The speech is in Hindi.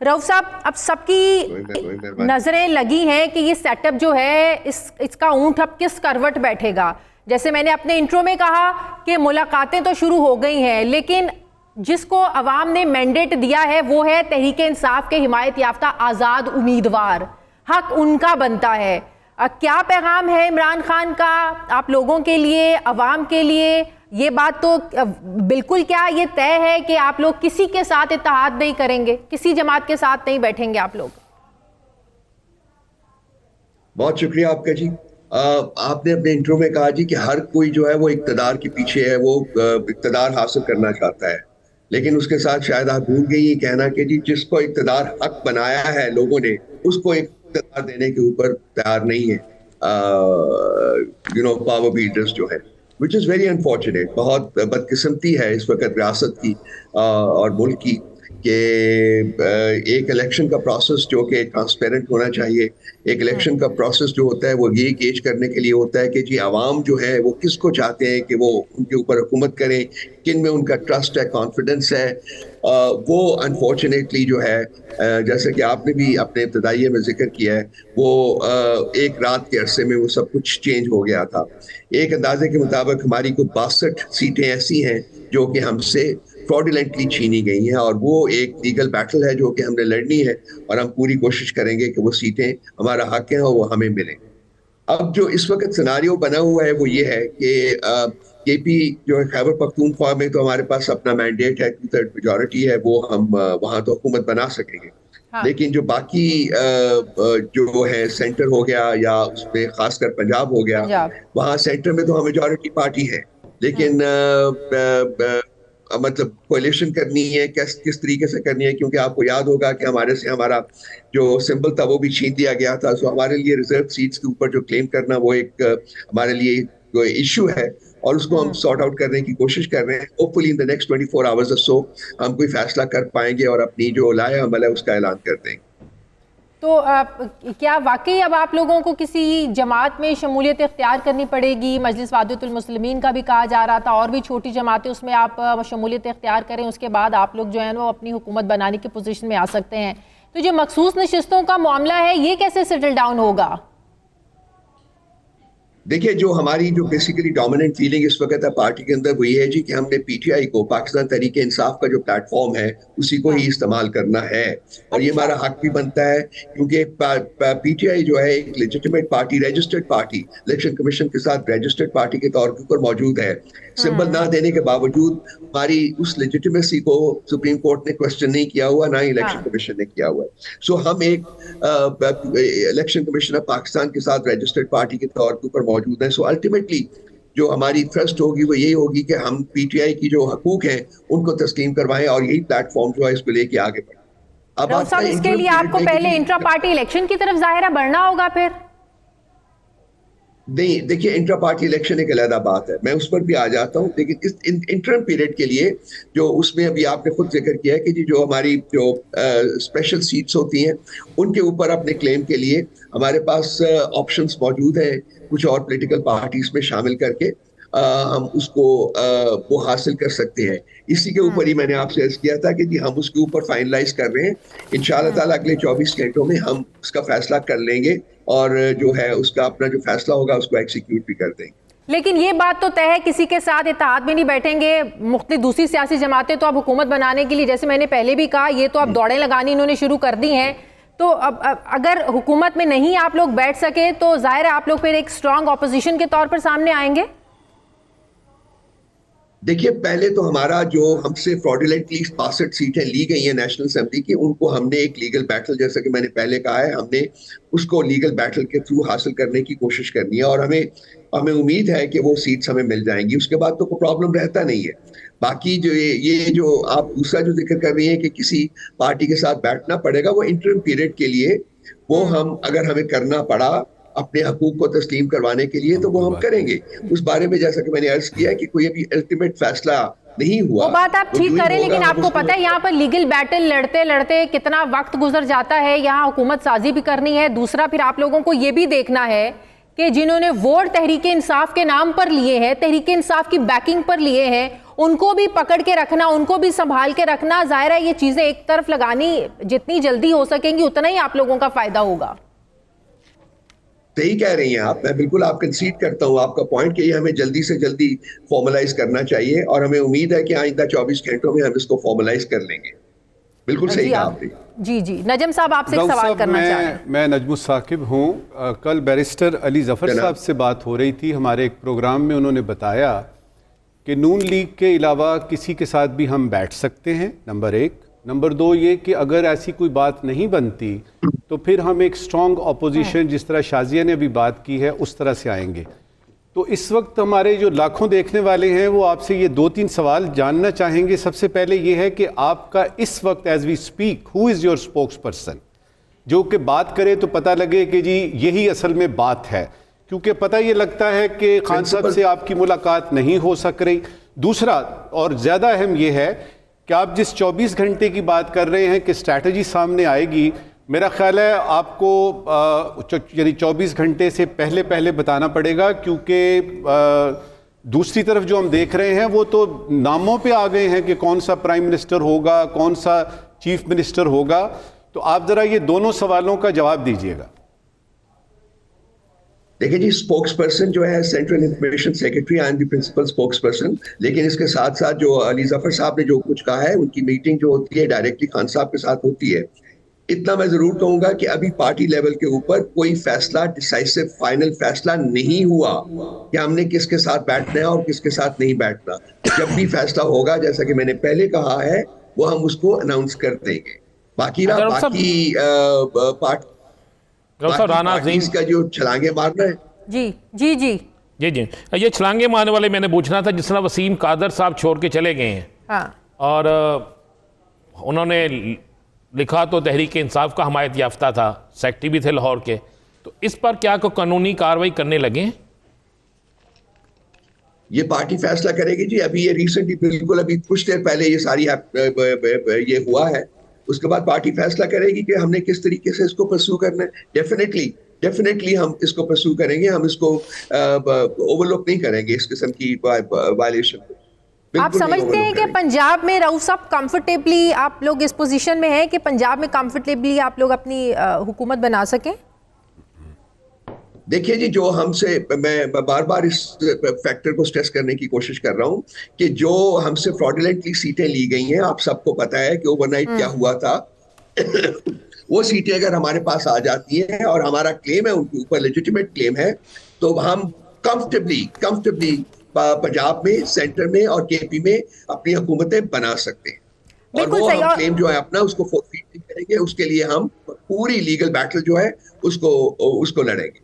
रऊफ साहब, अब सबकी नजरें लगी हैं कि ये सेटअप जो है इसका ऊंट अब किस करवट बैठेगा। जैसे मैंने अपने इंट्रो में कहा कि मुलाकातें तो शुरू हो गई हैं, लेकिन जिसको अवाम ने मैंडेट दिया है वो है तहरीक इंसाफ के हिमायत याफ्ता आज़ाद उम्मीदवार, हक उनका बनता है। क्या पैगाम है इमरान खान का आप लोगों के लिए, अवाम के लिए? ये बात तो बिल्कुल क्या ये तय है कि आप लोग किसी के साथ इत्तेहाद नहीं करेंगे, किसी जमात के साथ नहीं बैठेंगे आप लोग? बहुत शुक्रिया आपका जी। आपने अपने इंट्रो में कहा जी कि हर कोई जो है वो इक्तदार के पीछे है, वो इक्तदार हासिल करना चाहता है, लेकिन उसके साथ शायद आप भूल गई ये कहना कि जी जिसको इक्तदार हक बनाया है लोगों ने, उसको इक्तदार देने के ऊपर तैयार नहीं है पावर बीटर्स जो है, विच इज़ वेरी अनफॉर्चुनेट। बहुत बदकिस्मती है इस वक्त रियासत की और मुल्क की कि एक इलेक्शन का प्रोसेस जो कि ट्रांसपेरेंट होना चाहिए, एक इलेक्शन का प्रोसेस जो होता है वो ये गेज करने के लिए होता है कि जी आवाम जो है वो किसको चाहते हैं कि वो उनके ऊपर हुकूमत करें, किन में उनका ट्रस्ट है, कॉन्फिडेंस है। वो अनफॉर्चुनेटली जो है जैसे कि आपने भी अपने इब्तदाइये में जिक्र किया है, वो एक रात के अरसे में वो सब कुछ चेंज हो गया था। एक अंदाजे के मुताबिक हमारी को 62 सीटें ऐसी हैं जो कि हमसे फ्रॉडुलेंटली छीनी गई हैं, और वो एक लीगल बैटल है जो कि हमने लड़नी है, और हम पूरी कोशिश करेंगे कि वो सीटें हमारा हक हैं और वो हमें मिलें। अब जो इस वक्त सिनारियो बना हुआ है वो ये है कि केपी जो है खैबर पख्तूनख्वा में तो हमारे पास अपना मैंडेट है, 2/3 मेजॉरिटी है, वो हम वहाँ तो हुकूमत बना सकेंगे। हाँ। लेकिन जो बाकी जो है सेंटर हो गया या उसमें खासकर पंजाब हो गया, वहाँ सेंटर में तो हम मेजॉरिटी पार्टी है, लेकिन मतलब कोalition करनी है, किस तरीके से करनी है, क्योंकि आपको याद होगा कि हमारा जो सिंबल था वो भी छीन दिया गया था। सो हमारे लिए रिजर्व सीट्स के ऊपर जो क्लेम करना वो एक हमारे लिए इशू है, और उसको हम सॉर्ट आउट करने की कोशिश कर रहे हैं। Hopefully in the next 24 hours और सो हम कोई फैसला कर पाएंगे और अपनी जो लाए अमल है उसका ऐलान कर देंगे। तो क्या वाकई अब आप लोगों को किसी जमात में शमूलियत इख्तियार करनी पड़ेगी? मजलिस वाहिदतुल मुस्लिमीन का भी कहा जा रहा था, और भी छोटी जमातें उसमें आप शमूलियत इख्तियार करें, उसके बाद आप लोग जो है वो अपनी हुकूमत बनाने की पोजीशन में आ सकते हैं। तो जो मखसूस नशिस्तों का मामला है ये कैसे सेटल डाउन होगा? देखिए, जो हमारी जो बेसिकली डोमिनेंट फीलिंग इस वक्त है पार्टी के अंदर वो ये है जी कि हमने पीटीआई को, पाकिस्तान तहरीक इंसाफ का जो प्लेटफॉर्म है उसी को ही इस्तेमाल करना है, और ये हमारा हक भी बनता है, क्योंकि पीटीआई जो है एक legitimate party, registered party, election commission के साथ रजिस्टर्ड पार्टी के तौर के ऊपर मौजूद है। सिंबल ना देने के बावजूद हमारी उस लेजिटिमेसी को सुप्रीम कोर्ट ने क्वेश्चन नहीं किया हुआ, ना ही इलेक्शन कमीशन ने किया हुआ है। सो हम एक इलेक्शन कमीशन ऑफ पाकिस्तान के साथ रजिस्टर्ड पार्टी के तौर के ऊपर मौजूद है। सो अल्टीमेटली जो हमारी थ्रस्ट होगी वो यही होगी कि हम पीटीआई की जो हकूक हैं उनको तस्लीम करवाएं, और यही प्लेटफॉर्म जो है इसको लेके आगे बढ़े। अब इसके लिए आपको पहले इंट्रा पार्टी इलेक्शन की तरफ जाहिर बढ़ना होगा फिर? नहीं, देखिए, इंट्रा पार्टी इलेक्शन एक अलग बात है, मैं उस पर भी आ जाता हूँ, लेकिन इस इंटरम पीरियड के लिए जो उसमें अभी आपने खुद जिक्र किया है कि जी जो हमारी जो स्पेशल सीट्स होती हैं उनके ऊपर अपने क्लेम के लिए हमारे पास ऑप्शंस मौजूद हैं, कुछ और पॉलिटिकल पार्टीज में शामिल करके हम उसको वो हासिल कर सकते हैं। इसी के ऊपर ही मैंने आपसे अर्ज किया था कि जी हम उसके ऊपर फाइनलाइज कर रहे हैं। इंशाअल्लाह ताला अगले 24 घंटों में हम उसका फैसला कर लेंगे, और जो है उसका अपना जो फैसला होगा उसको एग्जीक्यूट भी कर देंगे। लेकिन ये बात तो तय है किसी के साथ इत्तेहाद में नहीं बैठेंगे। मुख्तलिफ दूसरी सियासी जमातें तो अब हुकूमत बनाने के लिए, जैसे मैंने पहले भी कहा, ये तो अब दौड़ें लगानी इन्होंने शुरू कर दी हैं। तो अब अगर हुकूमत में नहीं आप लोग बैठ सके तो जाहिर है आप लोग फिर एक स्ट्रांग ऑपोजिशन के तौर पर सामने आएंगे। देखिए, पहले तो हमारा जो हमसे फ्रॉडुलेंटली 62 सीटें ली गई हैं नेशनल असेंबली की, उनको हमने एक लीगल बैटल, जैसा कि मैंने पहले कहा है, हमने उसको लीगल बैटल के थ्रू हासिल करने की कोशिश करनी है, और हमें उम्मीद है कि वो सीट्स हमें मिल जाएंगी। उसके बाद तो कोई प्रॉब्लम रहता नहीं है। बाकी जो ये जो आप दूसरा जो जिक्र कर रही हैं कि किसी पार्टी के साथ बैठना पड़ेगा, वो इंटरम पीरियड के लिए वो हम अगर हमें करना पड़ा अपने हकूक को तस्लीम करवाने के लिए तो वो हम करेंगे। उस बारे में जैसा कि मैंने अर्ज किया कि कोई अभी अल्टीमेट फैसला नहीं हुआ। वो बात आप ठीक करें, लेकिन आपको पता है यहाँ पर लीगल बैटल लड़ते लड़ते कितना वक्त गुजर जाता है। यहाँ हुकूमत साजी भी करनी है, दूसरा फिर आप लोगों को ये भी देखना है कि जिन्होंने वोट तहरीक इंसाफ के नाम पर लिए हैं, तहरीक इंसाफ की बैकिंग पर लिए हैं, उनको भी पकड़ के रखना, उनको भी संभाल के रखना, जाहिर है ये चीजें एक तरफ लगानी जितनी जल्दी हो सकेंगी उतना ही आप लोगों का फायदा होगा। सही कह रही हैं आप, मैं बिल्कुल आप कंसीड करता हूं आपका पॉइंट कि ये हमें जल्दी से जल्दी फॉर्मलाइज करना चाहिए और हमें उम्मीद है कि आइंदा 24 घंटों में हम इसको फॉर्मलाइज कर लेंगे। बिल्कुल सही कहा आपने। जी जी, नजम साहब आपसे एक सवाल करना चाह रहे हैं। मैं नजमुस साकिब हूँ। कल बैरिस्टर अली जफ़र साहब से बात हो रही थी हमारे एक प्रोग्राम में, उन्होंने बताया कि नून लीग के अलावा किसी के साथ भी हम बैठ सकते हैं, नंबर एक। नंबर दो ये कि अगर ऐसी कोई बात नहीं बनती तो फिर हम एक स्ट्रॉन्ग अपोजिशन, जिस तरह शाजिया ने अभी बात की है, उस तरह से आएंगे। तो इस वक्त हमारे जो लाखों देखने वाले हैं वो आपसे ये 2-3 सवाल जानना चाहेंगे। सबसे पहले ये है कि आपका इस वक्त as we speak who is your spokesperson, जो कि बात करे तो पता लगे कि जी यही असल में बात है, क्योंकि पता ये लगता है कि खान साहब से आपकी मुलाकात नहीं हो सक रही। दूसरा और ज़्यादा अहम ये है कि आप जिस 24 घंटे की बात कर रहे हैं कि स्ट्रैटेजी सामने आएगी, मेरा ख्याल है आपको यानी 24 घंटे से पहले बताना पड़ेगा, क्योंकि दूसरी तरफ जो हम देख रहे हैं वो तो नामों पे आ गए हैं कि कौन सा प्राइम मिनिस्टर होगा, कौन सा चीफ मिनिस्टर होगा। तो आप ज़रा ये दोनों सवालों का जवाब दीजिएगा। देखिए जी, स्पोक्स पर्सन जो है central information secretary, I am the principal spokesperson. लेकिन इसके साथ साथ जो अली जफर साहब ने जो कुछ कहा है, उनकी मीटिंग जो होती है डायरेक्टली खान साहब के साथ होती है। इतना मैं जरूर कहूंगा कि अभी पार्टी लेवल के ऊपर कोई फैसला, डिसाइसिव फाइनल फैसला नहीं हुआ कि हमने किसके साथ बैठना है और किसके साथ नहीं बैठना। जब भी फैसला होगा, जैसा कि मैंने पहले कहा है, वो हम उसको अनाउंस कर देंगे। बाकी पार्टी का जो छलांगे मारना है। जी जी जी जी जी, ये छलांगे मारने वाले मैंने पूछना था, जिस तरह वसीम कादर साहब छोड़ के चले गए हैं। हाँ। और उन्होंने लिखा तो तहरीक इंसाफ का हमायत याफ्ता था, सेक्रेटरी भी थे लाहौर के, तो इस पर क्या कोई कानूनी कार्रवाई करने लगे? ये पार्टी फैसला करेगी जी। अभी ये रिसेंटली, बिल्कुल अभी कुछ देर पहले ये सारी ये हुआ है। उसके बाद पार्टी फैसला करेगी कि हमने किस तरीके से इसको परस्यू करना है। डेफिनेटली हम इसको परस्यू करेंगे, हम इसको ओवरलुक नहीं करेंगे इस किस्म की वायलेशन। आप समझते हैं कि पंजाब में रऊफ साहब कंफर्टेबली, आप लोग इस पोजीशन में हैं कि पंजाब में कंफर्टेबली आप लोग अपनी हुकूमत बना सकें? देखिए जी, जो हमसे, मैं बार बार इस फैक्टर को स्ट्रेस करने की कोशिश कर रहा हूं कि जो हमसे फ्रॉडुलेंटली सीटें ली गई हैं, आप सबको पता है कि ओवरनाइट क्या हुआ था। वो सीटें अगर हमारे पास आ जाती हैं और हमारा क्लेम है उनके ऊपर, लेजिटिमेट क्लेम है, तो हम कंफर्टेबली पंजाब में, सेंटर में और केपी में अपनी हुकूमतें बना सकते हैं। और वो हम क्लेम जो है अपना, उसको फोरफीट नहीं करेंगे। उसके लिए हम पूरी लीगल बैटल जो है उसको लड़ेंगे।